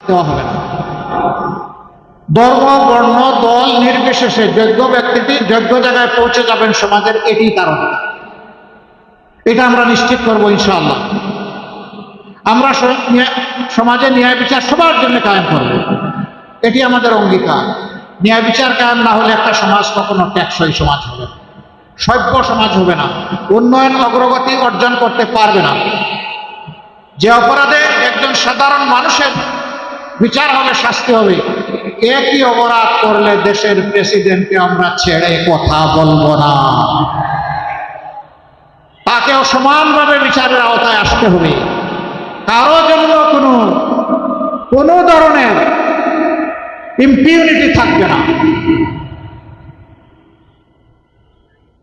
দেওয়া হবে না। ধর্ম, বর্ণ, দল নির্বিশেষে যোগ্য ব্যক্তিটি যোগ্য জায়গায় পৌঁছে যাবেন সমাজের, এটি কারণ। এটা আমরা নিশ্চিত করবো ইনশাআল্লাহ। আমরা সমাজে ন্যায় বিচার সবার জন্য কায়েম করব, এটি আমাদের অঙ্গীকার। ন্যায় বিচার কায়েম না হলে একটা সমাজ কখনো টেকসই সমাজ হবে না, সভ্য সমাজ হবে না, উন্নয়ন অগ্রগতি অর্জন করতে পারবে না। যে অপরাধে একজন সাধারণ মানুষের বিচার হবে, শাস্তি হবে, একই অপরাধ করলে দেশের প্রেসিডেন্টকে আমরা ছেড়ে কথা বলবো না, তাকেও সমানভাবে বিচারের আওতায় আসতে হবে। কারো জন্য কোনো ধরনের ইম্পিউনিটি থাকবে না,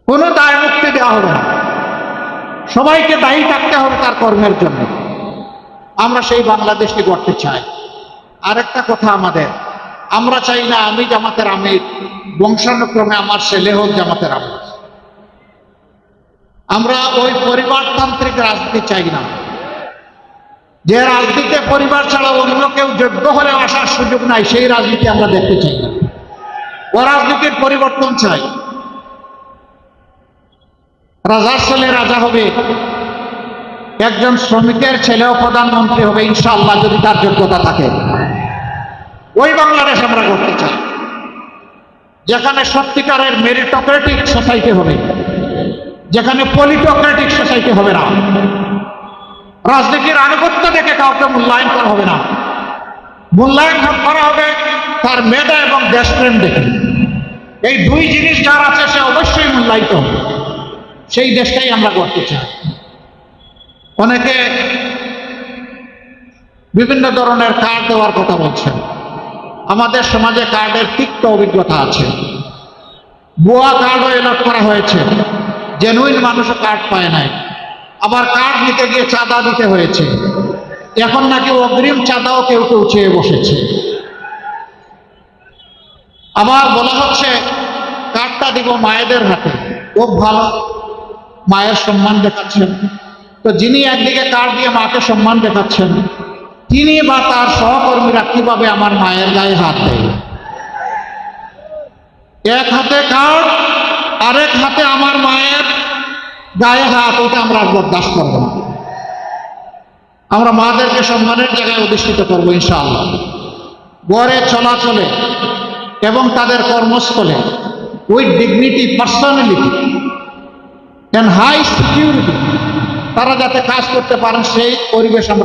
কোনো দায় মুক্তি দেওয়া হবে না, সবাইকে দায়ী থাকতে হবে তার কর্মের জন্য। আমরা সেই বাংলাদেশকে গড়তে চাই। আরেকটা কথা আমাদের, আমরা চাই না আমি জামাতের আমির, বংশানুক্রমে আমার ছেলে হোক জামাতের আমির। আমরা ওই পরিবারতান্ত্রিক রাজনীতি চাই না, যে রাজনীতিতে পরিবার ছাড়া অন্য কেউ যোগ্য হলে আসার সুযোগ নাই, সেই রাজনীতি আমরা দেখতে চাই না। ও রাজনীতির পরিবর্তন চাই। রাজার ছেলে রাজা হবে, একজন শ্রমিকের ছেলেও প্রধানমন্ত্রী হবে ইনশাআল্লাহ, যদি তার যোগ্যতা থাকে। ওই বাংলাদেশ আমরা করতে চাই, যেখানে সত্যিকারের মেরিটোক্রেটিক সোসাইটি হবে, যেখানে পলিটোক্রেটিক সোসাইটি হবে না। রাজনীতির আনুগত্য দেখে কাউকে মূল্যায়ন করা হবে না, মূল্যায়ন করা হবে তার মেধা এবং দেশপ্রেম দেখে। এই দুই জিনিস যার আছে সে অবশ্যই মূল্যায়িত হবে। সেই দেশটাই আমরা করতে চাই। অনেকে বিভিন্ন ধরনের কার্ড দেওয়ার কথা বলছেন। আমাদের সমাজে কার্ডের তিক্ত অভিজ্ঞতা আছে। ভুয়া কার্ডও এলট করা হয়েছে, জেনুইন মানুষও কার্ড পায় নাই। আবার কার্ড নিতে গিয়ে চাঁদা দিতে হয়েছে। এখন নাকি অগ্রিম চাঁদাও কেউ কেউ চেয়ে বসেছে। আবার বলা হচ্ছে কার্ডটা দিব মায়েদের হাতে, খুব ভালো, মায়ের সম্মান দেখাচ্ছেন। তো যিনি একদিকে কার্ড দিয়ে মাকে সম্মান দেখাচ্ছেন, তিনি বা তার সহকর্মীরা কিভাবে আমার মায়ের গায়ে হাত দেয়? এক হাতে কার্ড, আরেক হাতে আমার মায়ের গায়ে হাত, ওটা আমরা বরদাস্ত করব না। আমরা মাদেরকে সম্মানের জায়গায় অধিষ্ঠিত করবো ইনশাআল্লাহ। গড়ে চলাচলে এবং তাদের কর্মস্থলে with dignity, personality and high security তারা যাতে কাজ করতে পারেন, সেই পরিবেশ আমরা